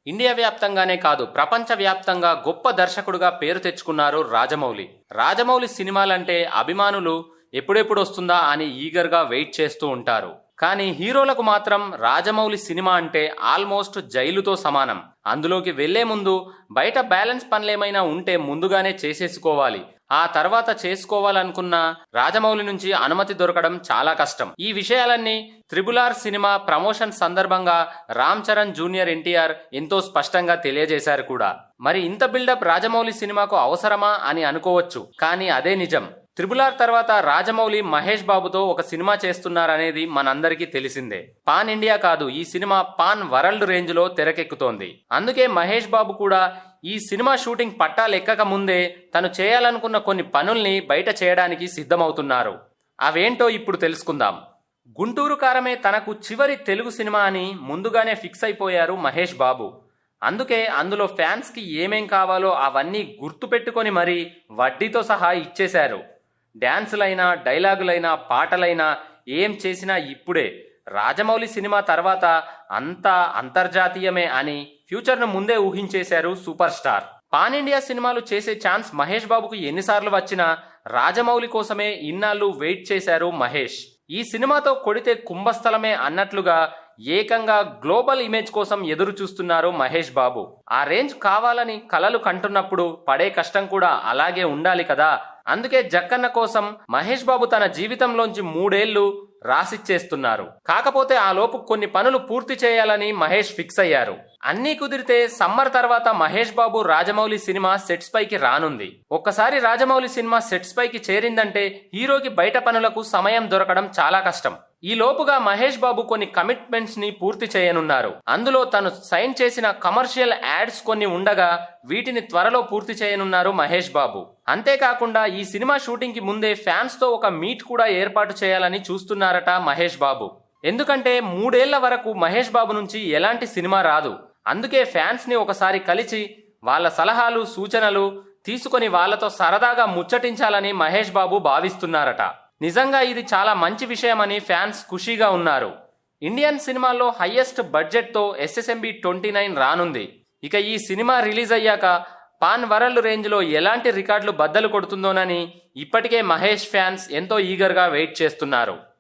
India వ్యాప్తంగానే కాదు, ప్రపంచ వ్యాప్తంగా గొప్ప దర్శకుడుగా పేరు తెచ్చుకున్నారు రాజమౌళి. రాజమౌళి సినిమాలంటే అభిమానులు ఎప్పుడెప్పుడు వస్తుందా అని ఈగర్గా వెయిట్ చేస్తూ ఉంటారు. కానీ హీరోలకు మాత్రం రాజమౌళి సినిమా అంటే ఆల్మోస్ట్ జైలుతో సమానం. అందులోకి వెళ్లే ముందు బయట బ్యాలెన్స్ పనులేమైనా ఉంటే ముందుగానే చేసేసుకోవాలి. ఆ తర్వాత చేసుకోవాలనుకున్న రాజమౌళి నుంచి అనుమతి దొరకడం చాలా కష్టం. ఈ విషయాలన్నీ త్రిబుల్ ఆర్ సినిమా ప్రమోషన్ సందర్భంగా రామ్ చరణ్ జూనియర్ ఎన్టీఆర్ ఎంతో స్పష్టంగా తెలియజేశారు కూడా. మరి ఇంత బిల్డప్ రాజమౌళి సినిమాకు అవసరమా అని అనుకోవచ్చు, కానీ అదే నిజం. త్రిబుల్ ఆర్ తర్వాత రాజమౌళి మహేష్ బాబుతో ఒక సినిమా చేస్తున్నారనేది మనందరికీ తెలిసిందే. పాన్ ఇండియా కాదు, ఈ సినిమా పాన్ వరల్డ్ రేంజ్ లో తెరకెక్కుతోంది. అందుకే మహేష్ బాబు కూడా ఈ సినిమా షూటింగ్ పట్టాలెక్కక ముందే తను చేయాలనుకున్న కొన్ని పనుల్ని బయట చేయడానికి సిద్ధమవుతున్నారు. అవేంటో ఇప్పుడు తెలుసుకుందాం. గుంటూరు కారమే తనకు చివరి తెలుగు సినిమా అని ముందుగానే ఫిక్స్ అయిపోయారు మహేష్ బాబు. అందుకే అందులో ఫ్యాన్స్ కి ఏమేం కావాలో అవన్నీ గుర్తు పెట్టుకొని మరీ వడ్డీతో సహా ఇచ్చేశారు. డ్యాన్సులైనా, డైలాగులైనా, పాటలైనా ఏం చేసినా ఇప్పుడే. రాజమౌళి సినిమా తర్వాత అంతా అంతర్జాతీయమే అని ఫ్యూచర్ను ముందే ఊహించేశారు సూపర్ స్టార్. పాన్ ఇండియా సినిమాలు చేసే ఛాన్స్ మహేష్ బాబుకు ఎన్నిసార్లు వచ్చినా రాజమౌళి కోసమే ఇన్నాళ్ళు వెయిట్ చేశారు మహేష్. ఈ సినిమాతో కొడితే కుంభస్థలమే అన్నట్లుగా ఏకంగా గ్లోబల్ ఇమేజ్ కోసం ఎదురు చూస్తున్నారు మహేష్ బాబు. ఆ రేంజ్ కావాలని కలలు కంటున్నప్పుడు పడే కష్టం కూడా అలాగే ఉండాలి కదా. అందుకే జక్కన్న కోసం మహేష్ బాబు తన జీవితంలోంచి 3 ఏళ్లు రాసిచ్చేస్తున్నారు. కాకపోతే ఆ లోపు కొన్ని పనులు పూర్తి చేయాలని మహేష్ ఫిక్స్ అయ్యారు. అన్నీ కుదిరితే సమ్మర్ తర్వాత మహేష్ బాబు రాజమౌళి సినిమా సెట్స్ పైకి రానుంది. ఒక్కసారి రాజమౌళి సినిమా సెట్స్ పైకి చేరిందంటే హీరోకి బయట పనులకు సమయం దొరకడం చాలా కష్టం. ఈ లోపుగా మహేష్ బాబు కొన్ని కమిట్మెంట్స్ ని పూర్తి చేయనున్నారు. అందులో తను సైన్ చేసిన కమర్షియల్ యాడ్స్ కొన్ని ఉండగా వీటిని త్వరలో పూర్తి చేయనున్నారు మహేష్ బాబు. అంతేకాకుండా ఈ సినిమా షూటింగ్ కి ముందే ఫ్యాన్స్ తో ఒక మీట్ కూడా ఏర్పాటు చేయాలని చూస్తున్నారట మహేష్ బాబు. ఎందుకంటే 3 ఏళ్ల వరకు మహేష్ బాబు నుంచి ఎలాంటి సినిమా రాదు. అందుకే ఫ్యాన్స్ ని ఒకసారి కలిసి వాళ్ళ సలహాలు, సూచనలు తీసుకొని వాళ్లతో సరదాగా ముచ్చటించాలని మహేష్ బాబు భావిస్తున్నారట. నిజంగా ఇది చాలా మంచి విషయమని ఫ్యాన్స్ ఖుషీగా ఉన్నారు. ఇండియన్ సినిమాల్లో హైయెస్ట్ బడ్జెట్ తో SSMB 29 రానుంది. ఇక ఈ సినిమా రిలీజ్ అయ్యాక పాన్ వరల్డ్ రేంజ్ లో ఎలాంటి రికార్డులు బద్దలు కొడుతుందోనని ఇప్పటికే మహేష్ ఫ్యాన్స్ ఎంతో ఈగర్గా వెయిట్ చేస్తున్నారు.